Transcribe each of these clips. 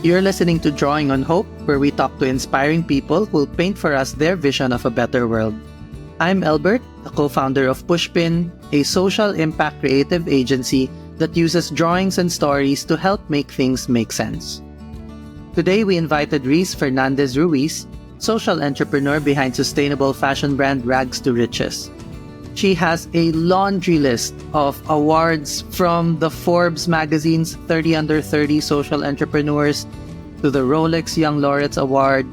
You're listening to Drawing on Hope, where we talk to inspiring people who'll paint for us their vision of a better world. I'm Albert, the co-founder of Pushpin, a social impact creative agency that uses drawings and stories to help make things make sense. Today, we invited Reese Fernandez Ruiz, social entrepreneur behind sustainable fashion brand Rags to Riches. She has a laundry list of awards, from the Forbes magazine's 30 Under 30 Social Entrepreneurs to the Rolex Young Laureates Award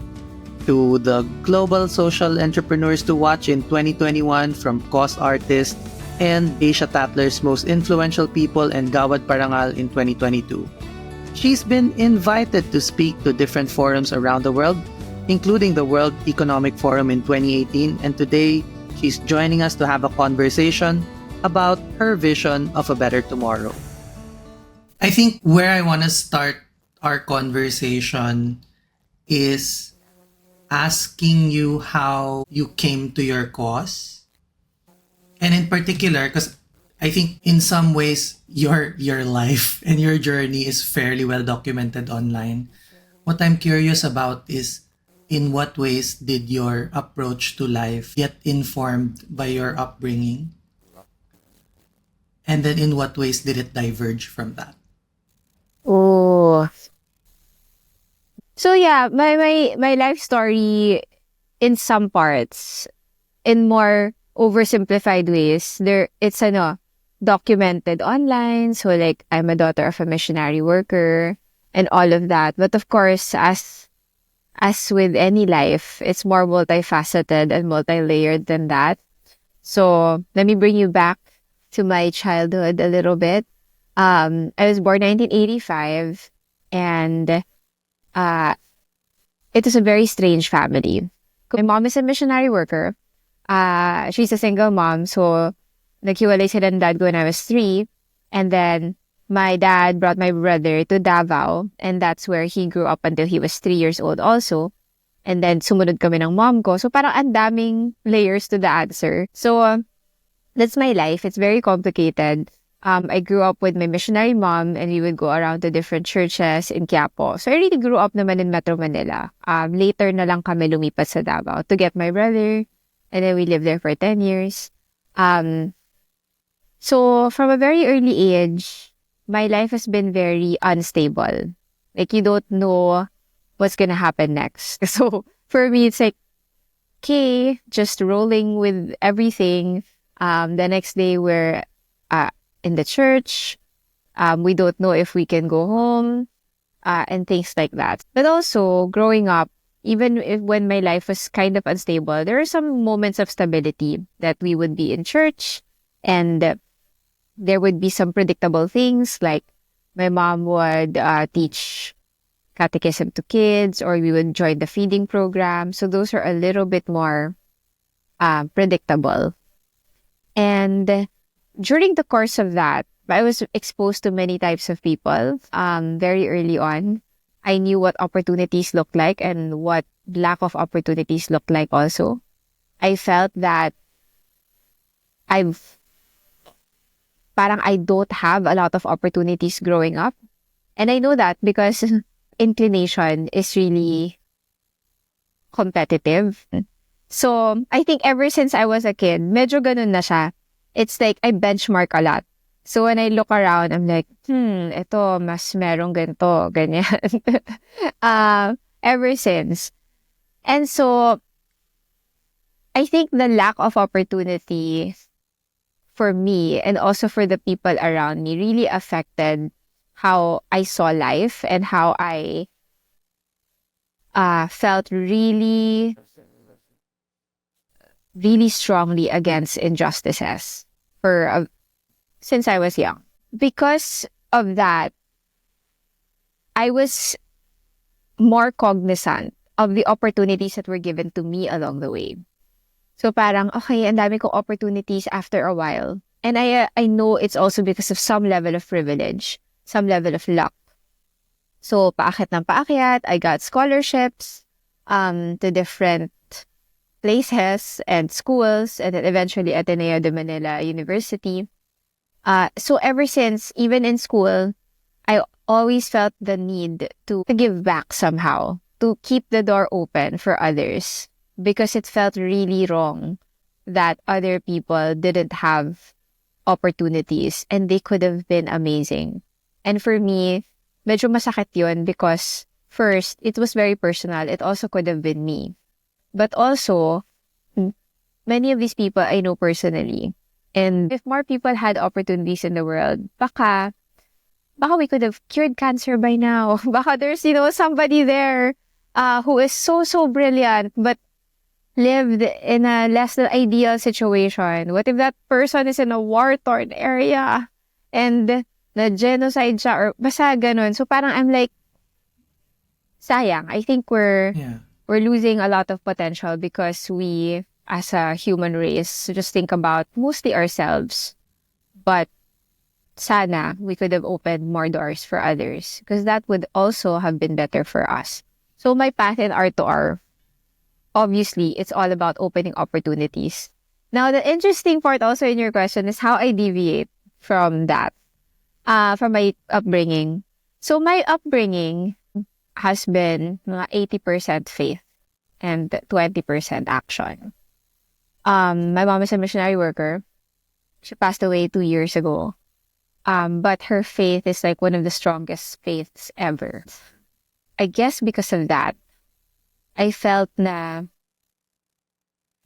to the Global Social Entrepreneurs to Watch in 2021 from Cost Artist and Asia Tatler's Most Influential People and Gawad Parangal in 2022. She's been invited to speak to different forums around the world, including the World Economic Forum in 2018, and today she's joining us to have a conversation about her vision of a better tomorrow. I think where I want to start our conversation is asking you how you came to your cause. And in particular, because I think in some ways your life and your journey is fairly well documented online. What I'm curious about is, in what ways did your approach to life get informed by your upbringing? And then in what ways did it diverge from that? Oh. So yeah, my life story, in some parts, in more oversimplified ways, it's documented online. So like, I'm a daughter of a missionary worker and all of that. But of course, as with any life, it's more multifaceted and multi-layered than that. So let me bring you back to my childhood a little bit. I was born 1985, and it was a very strange family. My mom is a missionary worker. She's a single mom, so naghiwalay sila ng dad ko when I was 3. And then my dad brought my brother to Davao, and that's where he grew up until he was 3 years old also. And then sumunod kami ng mom ko. So parang ang daming layers to the answer. So that's my life. It's very complicated. I grew up with my missionary mom, and we would go around to different churches in Quiapo. So I really grew up naman in Metro Manila. Later na lang kami lumipat sa Davao to get my brother. And then we lived there for 10 years. So from a very early age, my life has been very unstable. Like, you don't know what's gonna happen next. So for me, it's like, okay, just rolling with everything. The next day we're in the church. We don't know if we can go home, and things like that. But also, growing up, when my life was kind of unstable, there are some moments of stability that we would be in church, and there would be some predictable things, like my mom would teach catechism to kids, or we would join the feeding program. So those are a little bit more predictable. And during the course of that, I was exposed to many types of people very early on. I knew what opportunities look like and what lack of opportunities look like also. I felt that I don't have a lot of opportunities growing up. And I know that because inclination is really competitive. So I think ever since I was a kid, medyo ganun na siya. It's like I benchmark a lot. So when I look around, I'm like, ito, mas merong ganito, ganyan. Ever since. And so I think the lack of opportunity for me and also for the people around me really affected how I saw life and how I felt really, really strongly against injustices since I was young. Because of that, I was more cognizant of the opportunities that were given to me along the way. So parang, okay, ang dami kong opportunities after a while. And I know it's also because of some level of privilege, some level of luck. So paakyat ng paakyat, I got scholarships to different places and schools, and then eventually Ateneo de Manila University. So ever since, even in school, I always felt the need to give back somehow, to keep the door open for others because it felt really wrong that other people didn't have opportunities and they could have been amazing. And for me, medyo masakit yun because first, it was very personal. It also could have been me. But also, many of these people I know personally. And if more people had opportunities in the world, baka we could have cured cancer by now. Baka there's, somebody there who is so, so brilliant, but lived in a less than ideal situation. What if that person is in a war-torn area and na genocide siya or basta ganun. So parang I'm like, sayang. I think we're losing a lot of potential because we, as a human race, just think about mostly ourselves. But sana we could have opened more doors for others because that would also have been better for us. So my path in R2R, obviously, it's all about opening opportunities. Now, the interesting part also in your question is how I deviate from that, from my upbringing. So my upbringing has been mga 80% faith and 20% action. My mom is a missionary worker. She passed away 2 years ago. But her faith is like one of the strongest faiths ever. I guess because of that, I felt na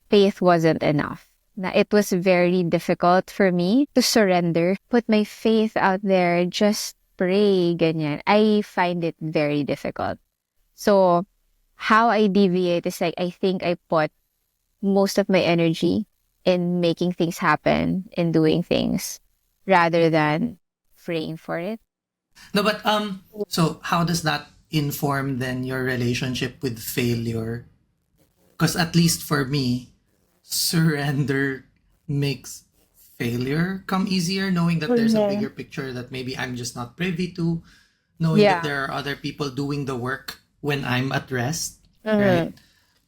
faith wasn't enough. Na it was very difficult for me to surrender, put my faith out there, just pray, ganyan. I find it very difficult. So, how I deviate is like, I think I put most of my energy in making things happen, in doing things, rather than praying for it. No, but so how does that inform then your relationship with failure? Because at least for me, surrender makes failure come easier, knowing that there's a bigger picture that maybe I'm just not privy to, knowing that there are other people doing the work when I'm at rest, right?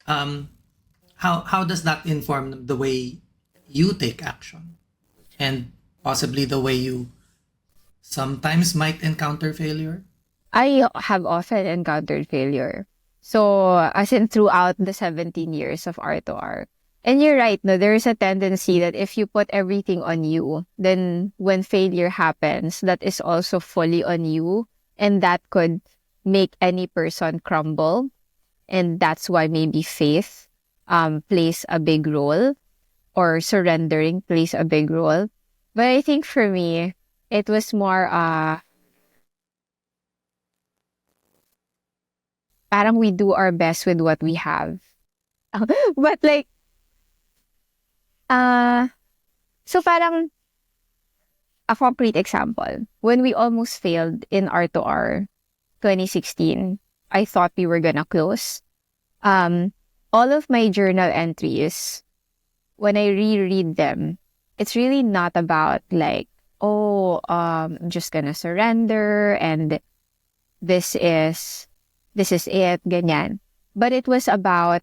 How does that inform the way you take action and possibly the way you sometimes might encounter failure? I have often encountered failure. So, as in throughout the 17 years of R2R. And you're right, no, there is a tendency that if you put everything on you, then when failure happens, that is also fully on you. And that could make any person crumble. And that's why maybe faith plays a big role, or surrendering plays a big role. But I think for me, it was more parang we do our best with what we have. But like, so parang a concrete example, when we almost failed in R2R 2016, I thought we were gonna close. All of my journal entries, when I reread them, it's really not about like, I'm just gonna surrender and this is it, ganyan. But it was about,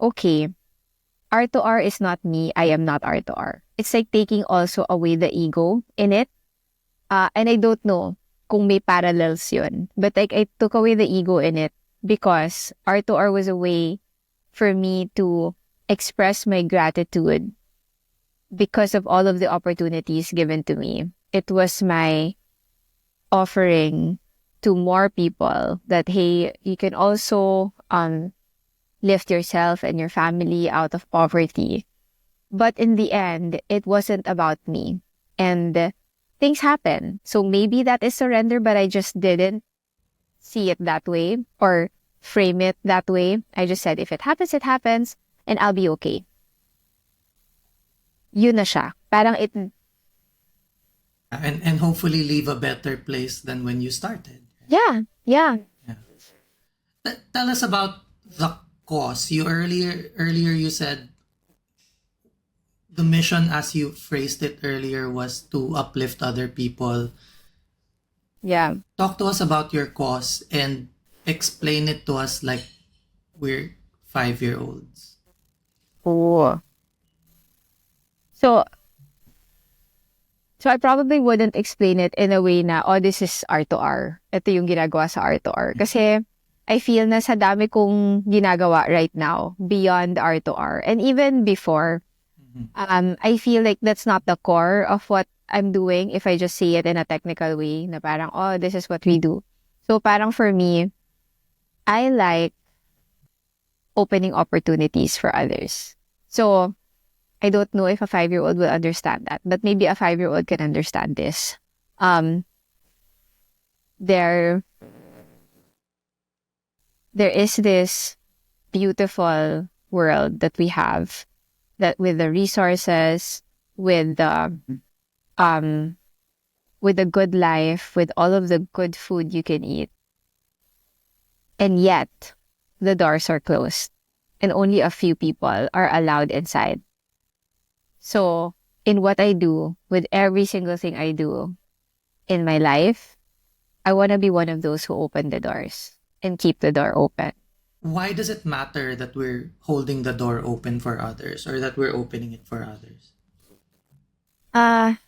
okay, R2R is not me, I am not R2R. It's like taking also away the ego in it. And I don't know kung may parallels yun. But like I took away the ego in it because R2R was a way for me to express my gratitude because of all of the opportunities given to me. It was my offering to more people that, hey, you can also lift yourself and your family out of poverty. But in the end, it wasn't about me. And things happen. So maybe that is surrender, but I just didn't see it that way or frame it that way. I just said, if it happens, and I'll be okay. Yun na siya. Parang it... And hopefully leave a better place than when you started. Yeah. Tell us about the cause. You earlier you said the mission, as you phrased it earlier, was to uplift other people. Yeah. Talk to us about your cause and explain it to us like we're 5-year-olds. Oh. So So I probably wouldn't explain it in a way na, oh, this is R to R. Ito yung ginagawa sa R to R. Kasi I feel na sa dami kong ginagawa right now beyond R to R. And even before, I feel like that's not the core of what I'm doing if I just say it in a technical way na parang, oh, this is what we do. So parang for me, I like opening opportunities for others. So I don't know if a 5-year-old will understand that, but maybe a 5-year-old can understand this. There is this beautiful world that we have, that with the resources, with the good life, with all of the good food you can eat. And yet, the doors are closed and only a few people are allowed inside. So, in what I do, with every single thing I do in my life, I want to be one of those who open the doors and keep the door open. Why does it matter that we're holding the door open for others or that we're opening it for others? I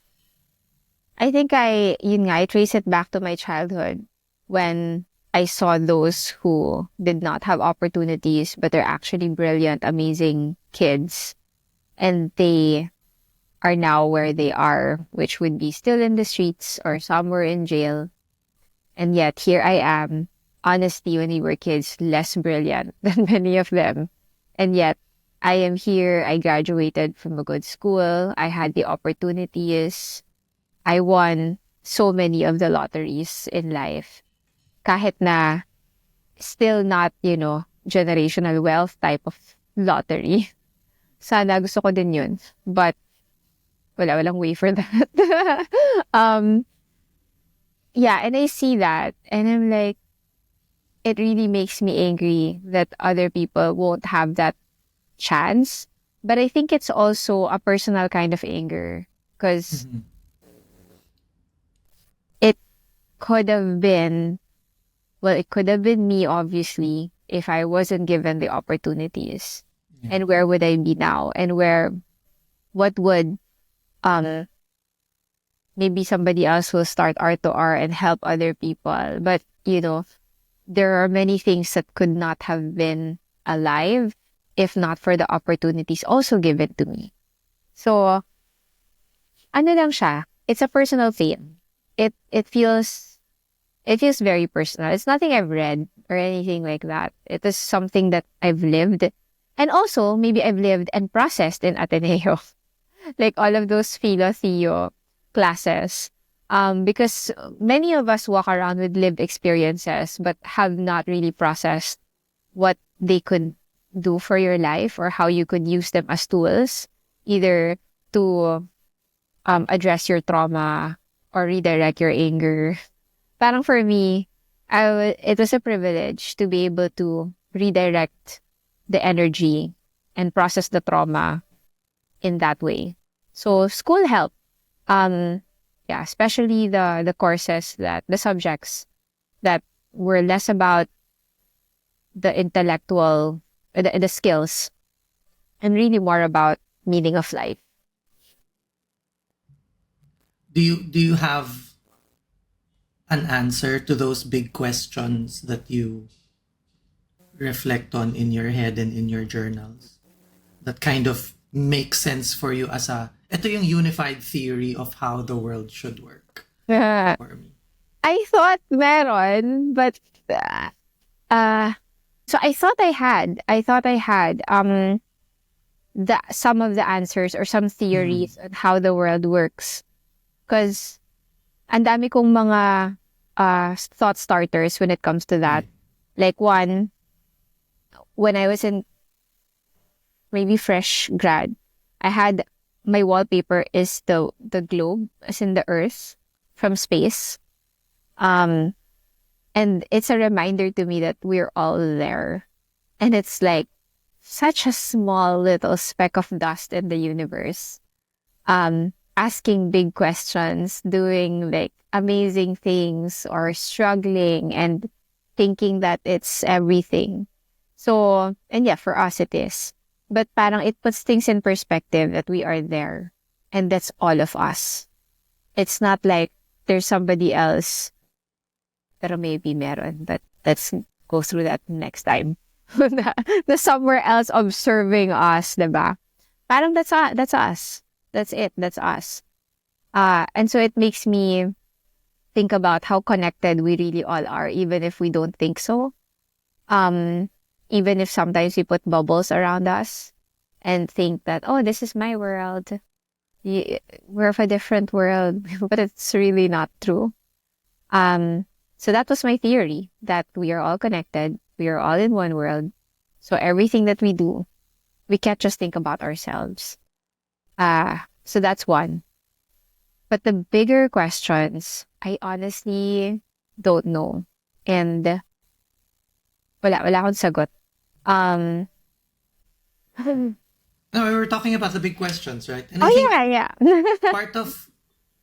think I trace it back to my childhood when I saw those who did not have opportunities, but they're actually brilliant, amazing kids. And they are now where they are, which would be still in the streets or somewhere in jail. And yet here I am, honestly, when we were kids, less brilliant than many of them. And yet I am here. I graduated from a good school. I had the opportunities. I won so many of the lotteries in life. Kahit na still not, generational wealth type of lottery. Sana gusto ko din yun. But walang way for that. Yeah, and I see that. And I'm like, it really makes me angry that other people won't have that chance. But I think it's also a personal kind of anger. Because it could have been, it could have been me, obviously, if I wasn't given the opportunities. Yeah. And where would I be now? And what would, maybe somebody else will start R to R and help other people. But, there are many things that could not have been alive if not for the opportunities also given to me. So, ano lang siya? It's a personal thing. It feels very personal. It's nothing I've read or anything like that. It is something that I've lived. And also, maybe I've lived and processed in Ateneo. Like all of those philo-theo classes. Because many of us walk around with lived experiences but have not really processed what they could do for your life or how you could use them as tools, either to address your trauma or redirect your anger. Parang for me, it was a privilege to be able to redirect the energy and process the trauma in that way. So school helped. Especially the courses, the subjects that were less about the intellectual, the skills, and really more about meaning of life. Do you have an answer to those big questions that you reflect on in your head and in your journals that kind of make sense for you as ito yung unified theory of how the world should work for me? I thought meron, but so I thought I had some of the answers or some theories on how the world works. Because ang dami kong mga thought starters when it comes to that. Like one, when I was in maybe fresh grad, I had my wallpaper is the globe, as in the Earth from space. And it's a reminder to me that we're all there. And it's like such a small little speck of dust in the universe. Asking big questions, doing like amazing things or struggling and thinking that it's everything. So, and yeah, for us it is. But parang it puts things in perspective that we are there and that's all of us. It's not like there's somebody else, pero maybe meron, but let's go through that next time. na somewhere else observing us, diba? Parang that's us. That's it. That's us. And so it makes me think about how connected we really all are, even if we don't think so. Even if sometimes we put bubbles around us and think that, oh, this is my world. We're of a different world, but it's really not true. So that was my theory, that we are all connected. We are all in one world. So everything that we do, we can't just think about ourselves. So that's one. But the bigger questions, I honestly don't know. And wala akong sagot. No, we were talking about the big questions, right? And Oh, I think yeah.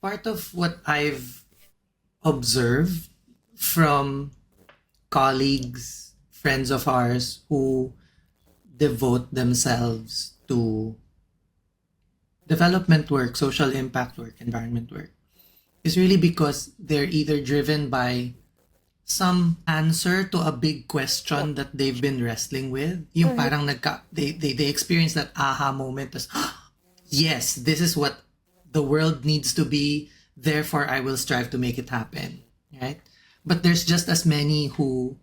part of what I've observed from colleagues, friends of ours who devote themselves to development work, social impact work, environment work, is really because they're either driven by some answer to a big question that they've been wrestling with. Yung parang they experience that aha moment as, yes, this is what the world needs to be, therefore I will strive to make it happen, right? But there's just as many who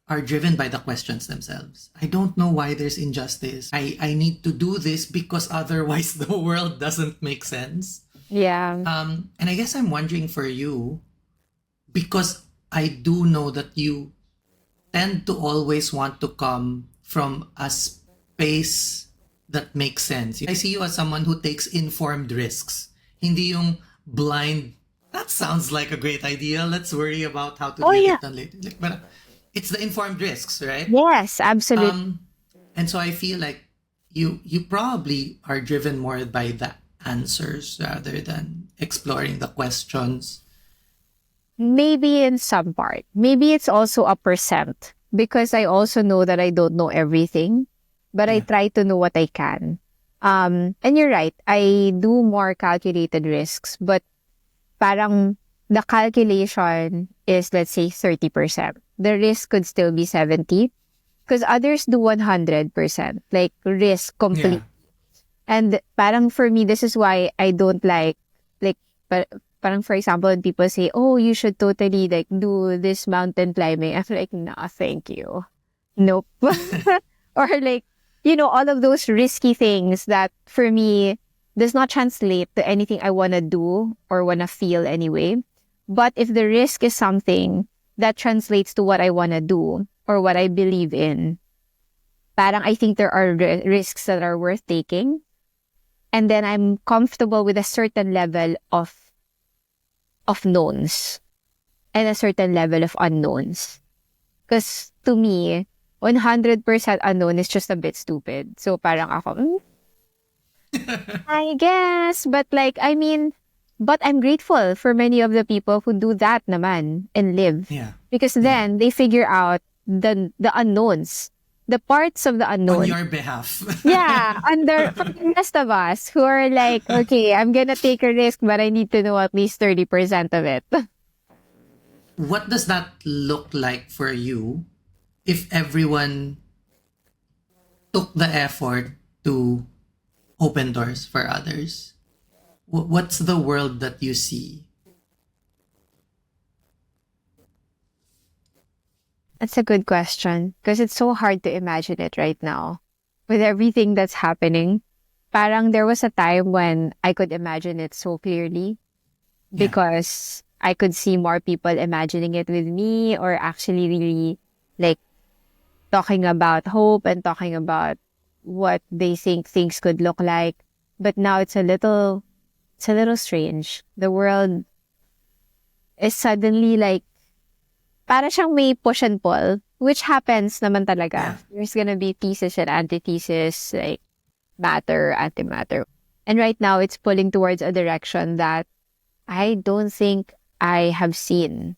are driven by the questions themselves. I don't know why there's injustice. I need to do this because otherwise the world doesn't make sense. Yeah. And I guess I'm wondering for you, because I do know that you tend to always want to come from a space that makes sense. I see you as someone who takes informed risks. Hindi yung blind, that sounds like a great idea, let's worry about how to get it done later. Like, but it's the informed risks, right? Yes, absolutely. And so I feel like you probably are driven more by the answers rather than exploring the questions. Maybe in some part. Maybe it's also a percent, because I also know that I don't know everything, but I try to know what I can. And you're right, I do more calculated risks, but parang the calculation is, let's say, 30%. The risk could still be 70, because others do 100%, like risk complete. And parang for me, this is why I don't like parang for example, when people say, oh, you should totally like do this mountain climbing, I'm like, nah, thank you. Nope. Or like, all of those risky things that for me does not translate to anything I want to do or want to feel anyway. But if the risk is something that translates to what I want to do or what I believe in, parang I think there are risks that are worth taking. And then I'm comfortable with a certain level of knowns and a certain level of unknowns. Because to me, 100% unknown is just a bit stupid. So parang ako, I guess. But but I'm grateful for many of the people who do that naman and live. Yeah. Because then they figure out the unknowns. The parts of the unknown. On your behalf. Yeah, for the rest of us who are like, okay, I'm gonna take a risk, but I need to know at least 30% of it. What does that look like for you if everyone took the effort to open doors for others? What's the world that you see? That's a good question, because it's so hard to imagine it right now. With everything that's happening, parang there was a time when I could imagine it so clearly because I could see more people imagining it with me, or actually really like talking about hope and talking about what they think things could look like. But now it's a little strange. The world is suddenly like, para siyang may push and pull, which happens naman talaga. Yeah. There's gonna be thesis and antithesis, like matter, antimatter. And right now, it's pulling towards a direction that I don't think I have seen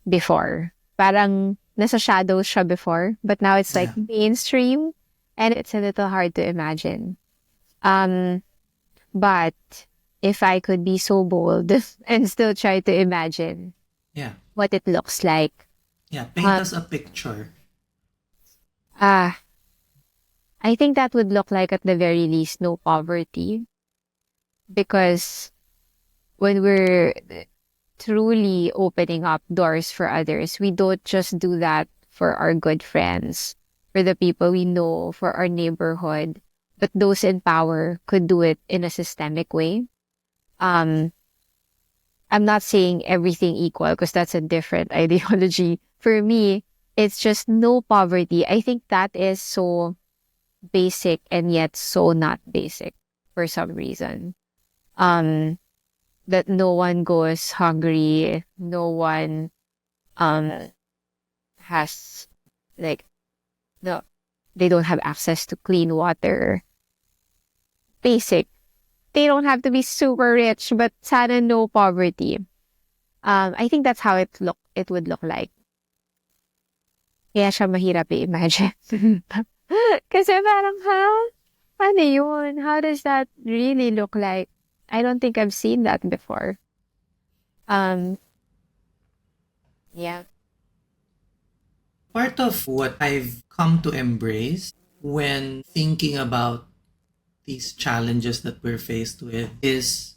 before. Parang nasa shadows siya before, but now it's like mainstream, and it's a little hard to imagine. But if I could be so bold and still try to imagine Yeah. what it looks like. Yeah. Paint us a picture. Ah, I think that would look like at the very least no poverty, because when we're truly opening up doors for others, we don't just do that for our good friends, for the people we know, for our neighborhood, but those in power could do it in a systemic way. Um, I'm not saying everything equal because that's a different ideology. For me, it's just no poverty. I think that is so basic and yet so not basic for some reason. Um, that no one goes hungry, no one um has like no they don't have access to clean water. Basic. They don't have to be super rich, but sana no poverty. I think that's how it would look like. Kaya siya mahirap i-imagine. Kasi parang, ha? Paano yun? How does that really look like? I don't think I've seen that before. Um, yeah. Part of what I've come to embrace when thinking about these challenges that we're faced with is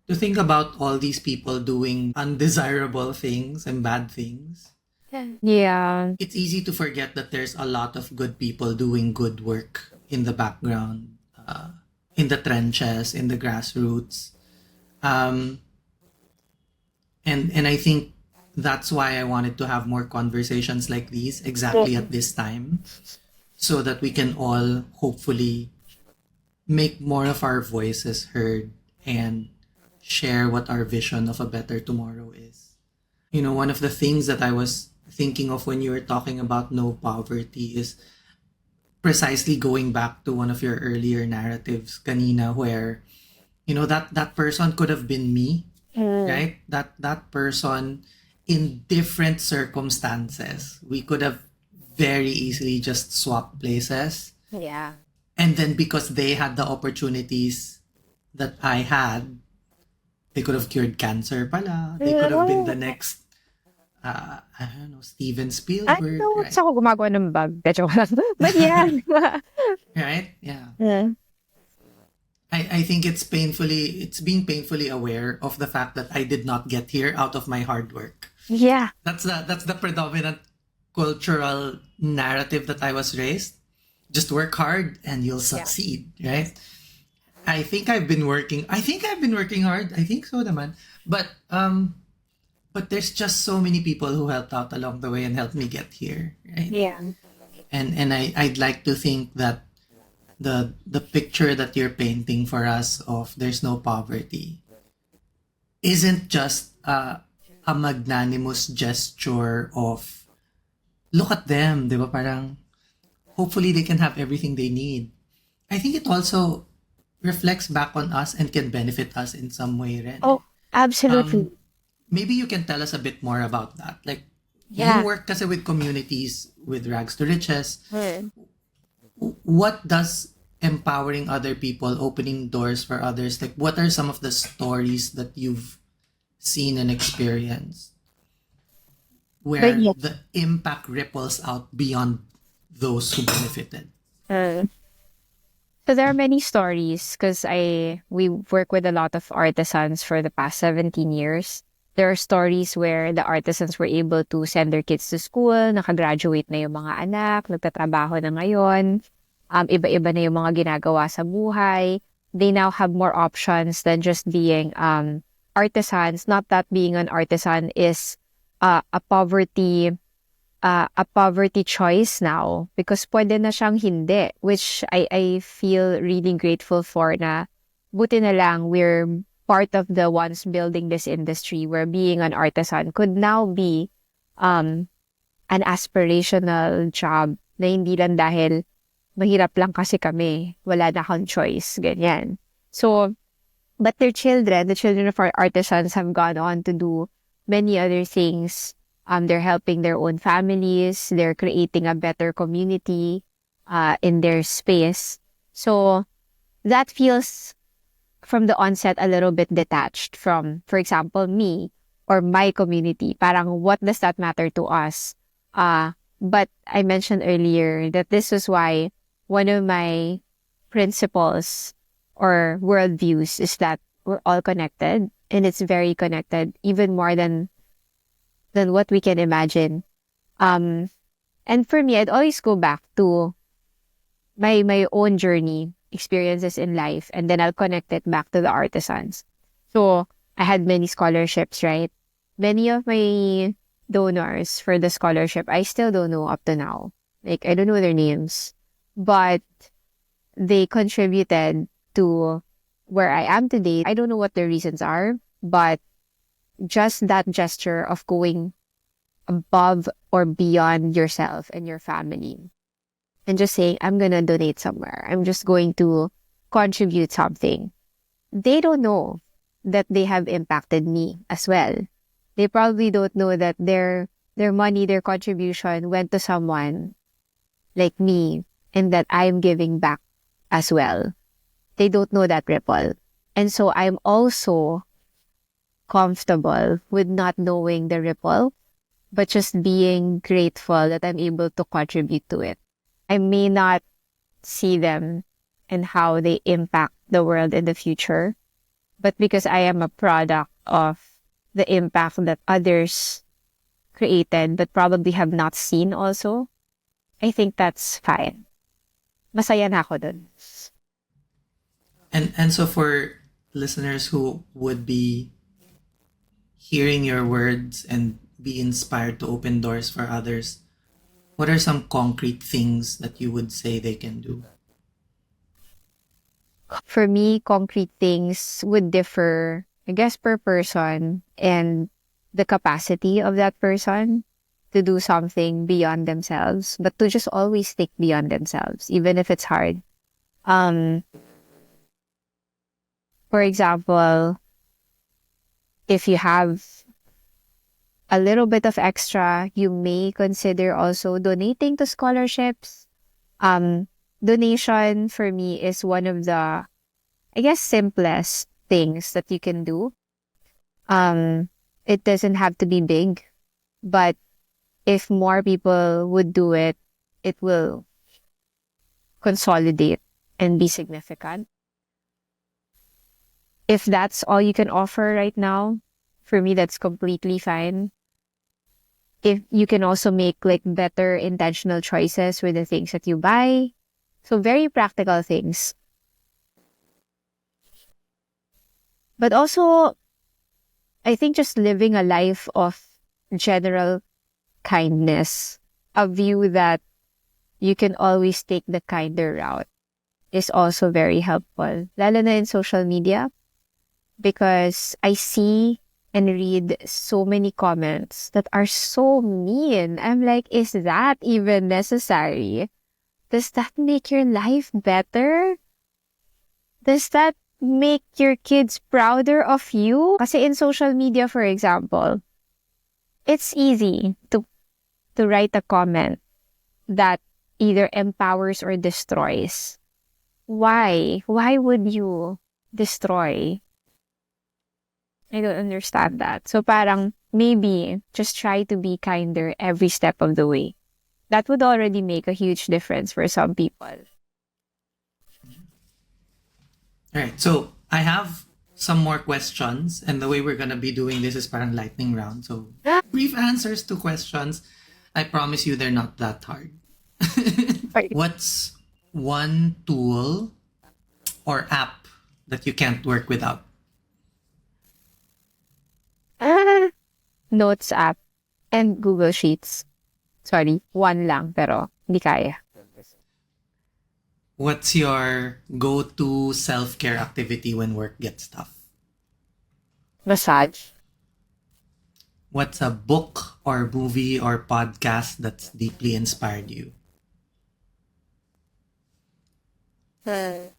to think about all these people doing undesirable things and bad things. Yeah. It's easy to forget that there's a lot of good people doing good work in the background, in the trenches, in the grassroots. Um, and I think that's why I wanted to have more conversations like these exactly at this time, so that we can all hopefully make more of our voices heard and share what our vision of a better tomorrow is. You know, one of the things that I was thinking of when you were talking about no poverty is precisely going back to one of your earlier narratives, kanina, where you know that person could have been me, right? That person in different circumstances, we could have very easily just swapped places. Yeah. And then because they had the opportunities that I had, they could have cured cancer pala. They could have been the next, I don't know, Steven I Spielberg, know, right? sa ako gumagawa ng bag. De, joke lang. But yeah. Right? Yeah. Yeah. I think it's being painfully aware of the fact that I did not get here out of my hard work. Yeah. That's the predominant cultural narrative that I was raised. Just work hard and you'll succeed, right? I think I've been working hard. I think so naman. But there's just so many people who helped out along the way and helped me get here, right? Yeah. And I'd like to think that the picture that you're painting for us of there's no poverty isn't just a magnanimous gesture of look at them, di ba? Parang hopefully they can have everything they need. I think it also reflects back on us and can benefit us in some way rin. Oh, absolutely. Maybe you can tell us a bit more about that. Like, Yeah. you work kasi with communities with rags to riches. What does empowering other people, opening doors for others, like what are some of the stories that you've seen and experienced where But yeah. the impact ripples out beyond those who benefited? So there are many stories because we work with a lot of artisans for the past 17 years. There are stories where the artisans were able to send their kids to school, nakagraduate na yung mga anak, nagtatrabaho na ngayon, iba-iba na yung mga ginagawa sa buhay. They now have more options than just being artisans. Not that being an artisan is a poverty choice now, because pwede na siyang hindi, which I feel really grateful for, na buti na lang we're part of the ones building this industry where being an artisan could now be an aspirational job na hindi lang dahil mahirap lang kasi kami, wala na akong choice, ganyan. So, but the children of our artisans have gone on to do many other things. They're helping their own families. They're creating a better community in their space. So that feels from the onset a little bit detached from, for example, me or my community. Parang what does that matter to us? But I mentioned earlier that this is why one of my principles or worldviews is that we're all connected, and it's very connected, even more than what we can imagine. Um, and for me, I'd always go back to my own journey, experiences in life, and then I'll connect it back to the artisans. So I had many scholarships, right? Many of my donors for the scholarship, I still don't know up to now. Like, I don't know their names, but they contributed to where I am today. I don't know what their reasons are, but just that gesture of going above or beyond yourself and your family and just saying, I'm going to donate somewhere. I'm just going to contribute something. They don't know that they have impacted me as well. They probably don't know that their money, their contribution went to someone like me and that I'm giving back as well. They don't know that ripple. And so I'm also comfortable with not knowing the ripple, but just being grateful that I'm able to contribute to it. I may not see them and how they impact the world in the future, but because I am a product of the impact that others created but probably have not seen also, I think that's fine. Masaya na ako dun. And so for listeners who would be hearing your words and be inspired to open doors for others, what are some concrete things that you would say they can do? For me, concrete things would differ, I guess, per person and the capacity of that person to do something beyond themselves, but to just always think beyond themselves, even if it's hard. Um, for example, if you have a little bit of extra, you may consider also donating to scholarships. Donation for me is one of the, I guess, simplest things that you can do. It doesn't have to be big, but if more people would do it, it will consolidate and be significant. If that's all you can offer right now, for me, that's completely fine. If you can also make like better intentional choices with the things that you buy. So very practical things. But also, I think just living a life of general kindness, a view that you can always take the kinder route is also very helpful. Lalo na in social media, because I see and read so many comments that are so mean. I'm like, is that even necessary? Does that make your life better? Does that make your kids prouder of you? Kasi in social media, for example, it's easy to write a comment that either empowers or destroys. Why? Why would you destroy? I don't understand that. So parang maybe just try to be kinder every step of the way. That would already make a huge difference for some people. All right. So I have some more questions, and the way we're gonna be doing this is parang lightning round. So brief answers to questions. I promise you, they're not that hard. What's one tool or app that you can't work without? Notes app and Google Sheets. Sorry, one lang pero hindi kaya. What's your go-to self-care activity when work gets tough? Massage. What's a book or movie or podcast that's deeply inspired you? Best.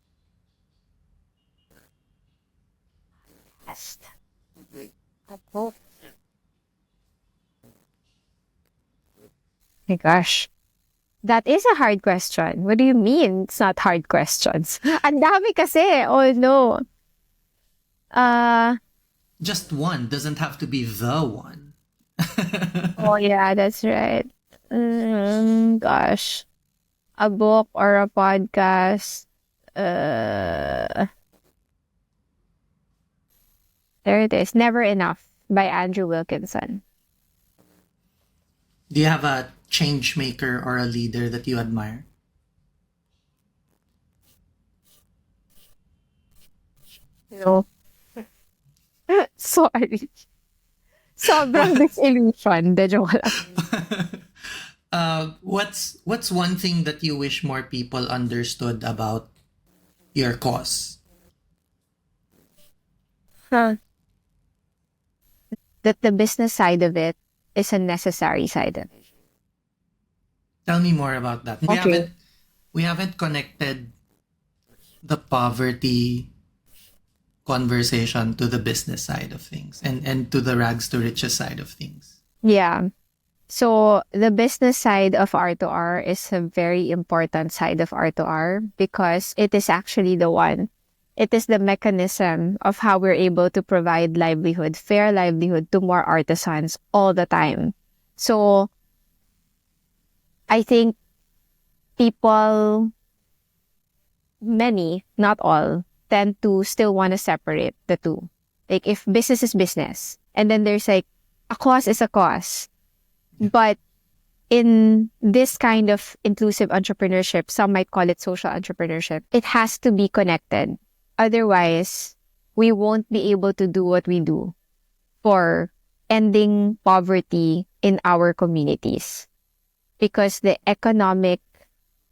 A book. My gosh. That is a hard question. What do you mean it's not hard questions? Ang dami kasi. Oh no. Uh, Just one doesn't have to be the one. oh yeah, that's right. Gosh. A book or a podcast. Uh, there it is. Never Enough by Andrew Wilkinson. Do you have a change maker or a leader that you admire? No. Sorry. Sobrang disillusion. De joke lang. What's one thing that you wish more people understood about your cause? Huh. That the business side of it is a necessary side of it. Tell me more about that. Okay. We haven't connected the poverty conversation to the business side of things and to the rags to riches side of things. Yeah. So the business side of R2R is a very important side of R2R because it is actually it is the mechanism of how we're able to provide livelihood, fair livelihood to more artisans all the time. So I think people, many, not all, tend to still want to separate the two. Like if business is business, and then there's like a cause is a cause. But in this kind of inclusive entrepreneurship, some might call it social entrepreneurship, it has to be connected. Otherwise, we won't be able to do what we do for ending poverty in our communities. Because the economic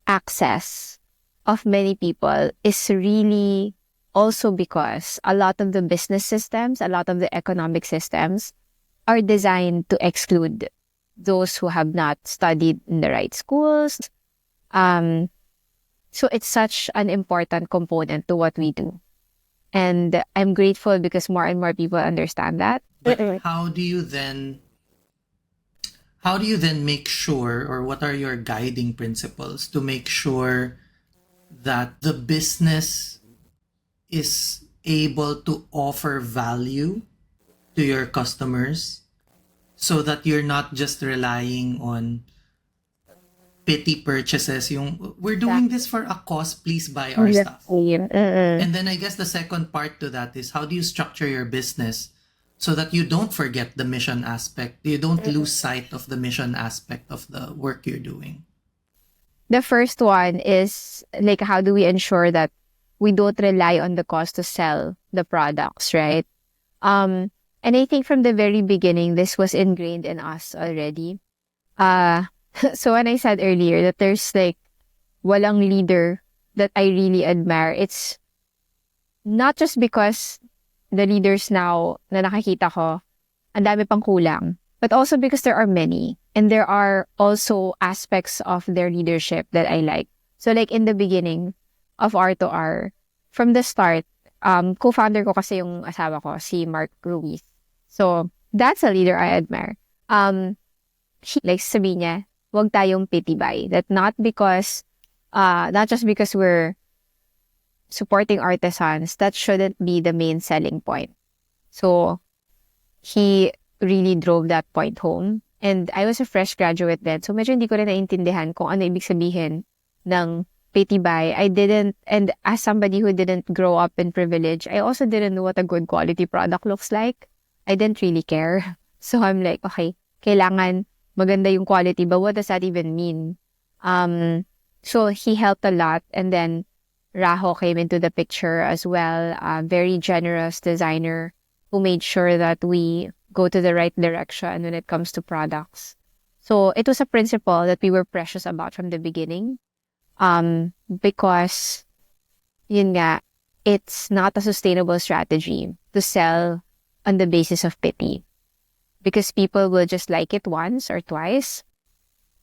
access of many people is really also because a lot of the business systems, a lot of the economic systems are designed to exclude those who have not studied in the right schools. So it's such an important component to what we do. And I'm grateful because more and more people understand that. But how do you then make sure, or what are your guiding principles to make sure that the business is able to offer value to your customers so that you're not just relying on petty purchases, yung we're doing this for a cause, please buy our stuff. And then I guess the second part to that is how do you structure your business so that you don't forget the mission aspect, you don't lose sight of the mission aspect of the work you're doing. The first one is like how do we ensure that we don't rely on the cost to sell the products, right? And I think from the very beginning, this was ingrained in us already. So when I said earlier that there's like walang leader that I really admire, it's not just because the leaders now na nakakita ko, ang dami pang kulang, but also because there are many. And there are also aspects of their leadership that I like. So like in the beginning of R2R, from the start, co-founder ko kasi yung asawa ko, si Mark Ruiz. So that's a leader I admire. He, like sabi niya, wag tayong pity buy. That not just because we're supporting artisans, that shouldn't be the main selling point. So he really drove that point home. And I was a fresh graduate then, so medyo hindi ko rin naintindihan kung ano ibig sabihin ng pity buy. And as somebody who didn't grow up in privilege, I also didn't know what a good quality product looks like. I didn't really care. So I'm like, okay, kailangan maganda yung quality, but what does that even mean? So he helped a lot, and then Raho came into the picture as well, a very generous designer who made sure that we go to the right direction when it comes to products. So it was a principle that we were precious about from the beginning, because yun nga, it's not a sustainable strategy to sell on the basis of pity. Because people will just like it once or twice.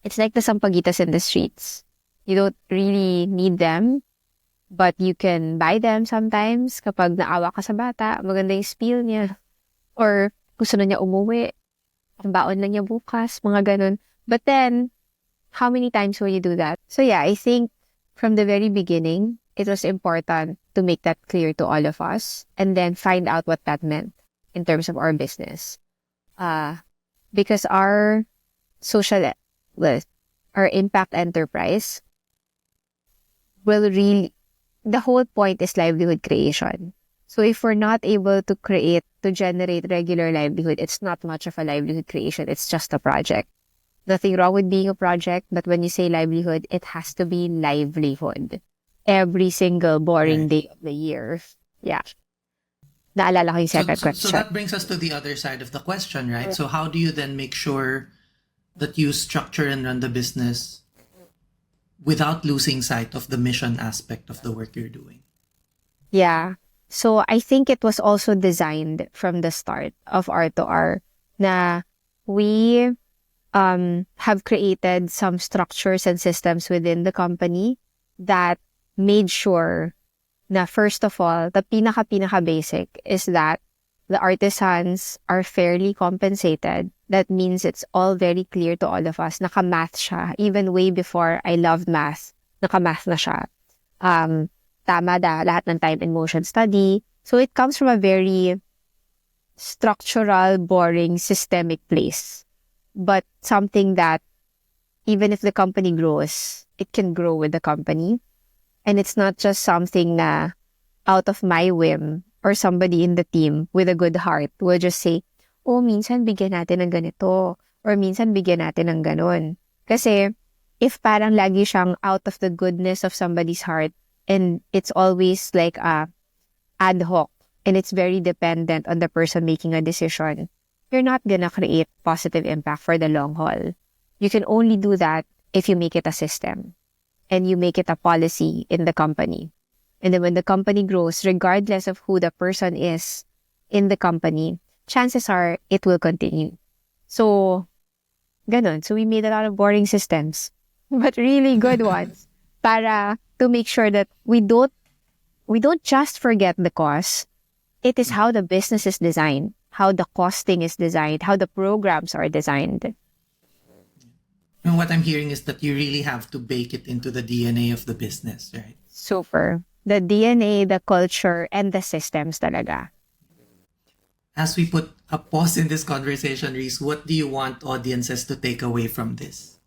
It's like the sampaguitas in the streets. You don't really need them, but you can buy them sometimes kapag naawa ka sa bata, maganda yung spiel niya. Or gusto na niya umuwi, ang baon na niya bukas, mga ganun. But then, how many times will you do that? So yeah, I think from the very beginning, it was important to make that clear to all of us and then find out what that meant in terms of our business. Because our social, well, our impact enterprise will really, the whole point is livelihood creation. So if we're not able to generate regular livelihood, it's not much of a livelihood creation. It's just a project. Nothing wrong with being a project, but when you say livelihood, it has to be livelihood. Every single boring day of the year. Yeah. Naalala ko yung second question. So that brings us to the other side of the question, right? So how do you then make sure that you structure and run the business without losing sight of the mission aspect of the work you're doing? Yeah. So I think it was also designed from the start of R2R na we have created some structures and systems within the company that made sure na first of all, the pinaka basic is that the artisans are fairly compensated. That means it's all very clear to all of us. Naka-math siya. Even way before I loved math, naka-math na siya. Tama lahat ng time and motion study. So it comes from a very structural, boring, systemic place. But something that even if the company grows, it can grow with the company. And it's not just something na out of my whim or somebody in the team with a good heart will just say, oh, minsan bigyan natin ng ganito or minsan bigyan natin ng ganon. Kasi if parang lagi siyang out of the goodness of somebody's heart and it's always like ad hoc and it's very dependent on the person making a decision, you're not gonna create positive impact for the long haul. You can only do that if you make it a system and you make it a policy in the company. And then when the company grows, regardless of who the person is in the company, chances are it will continue. So, ganon. So we made a lot of boring systems, but really good ones para to make sure that we don't just forget the cost. It is how the business is designed, how the costing is designed, how the programs are designed. And what I'm hearing is that you really have to bake it into the DNA of the business, right? Super. The DNA, the culture, and the systems talaga. As we put a pause in this conversation, Reese, what do you want audiences to take away from this?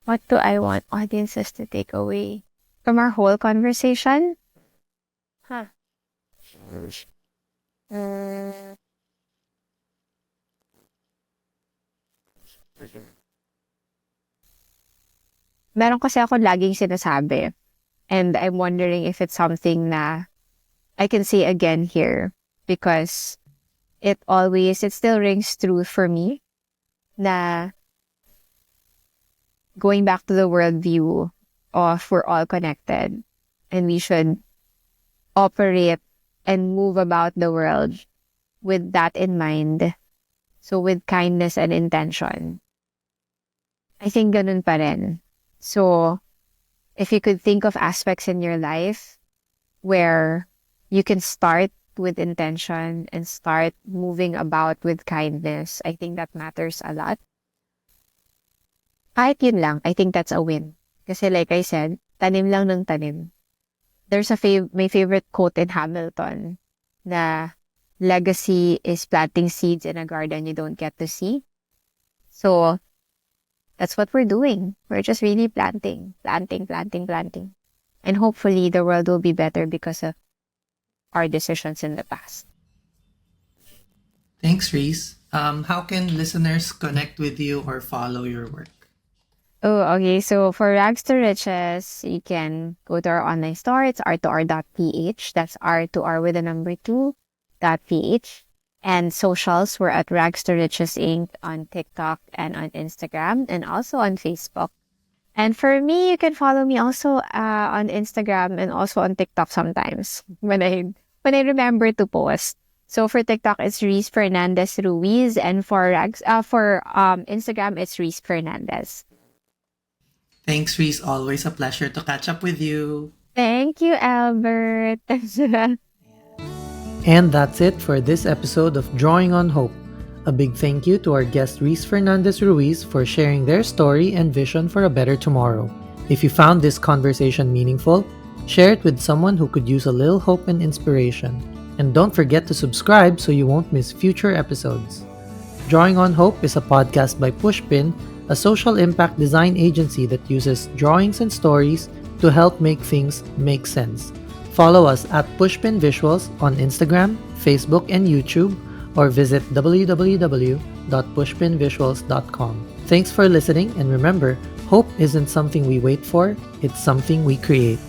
What do I want audiences to take away from our whole conversation? Meron kasi ako laging sinasabi. And I'm wondering if it's something na I can say again here. Because it still rings true for me. Na going back to the worldview of we're all connected. And we should operate and move about the world with that in mind. So with kindness and intention. I think ganun pa rin. So, if you could think of aspects in your life where you can start with intention and start moving about with kindness, I think that matters a lot. Kahit yun lang, I think that's a win. Kasi like I said, tanim lang ng tanim. There's my favorite quote in Hamilton na legacy is planting seeds in a garden you don't get to see. So, that's what we're doing. We're just really planting. And hopefully the world will be better because of our decisions in the past. Thanks, Reese. How can listeners connect with you or follow your work? Oh, okay. So for Rags to Riches, you can go to our online store. It's r2r.ph. That's r2r with a number 2.ph. And socials, we're at Rags to Riches Inc. on TikTok and on Instagram and also on Facebook. And for me, you can follow me also on Instagram and also on TikTok sometimes when I remember to post. So for TikTok, it's Reese Fernandez Ruiz, and for Instagram, it's Reese Fernandez. Thanks, Reese. Always a pleasure to catch up with you. Thank you, Albert. And that's it for this episode of Drawing on Hope. A big thank you to our guest Reese Fernandez Ruiz for sharing their story and vision for a better tomorrow. If you found this conversation meaningful, share it with someone who could use a little hope and inspiration. And don't forget to subscribe so you won't miss future episodes. Drawing on Hope is a podcast by Pushpin, a social impact design agency that uses drawings and stories to help make things make sense. Follow us at Pushpin Visuals on Instagram, Facebook, and YouTube, or visit www.pushpinvisuals.com. Thanks for listening, and remember, hope isn't something we wait for, it's something we create.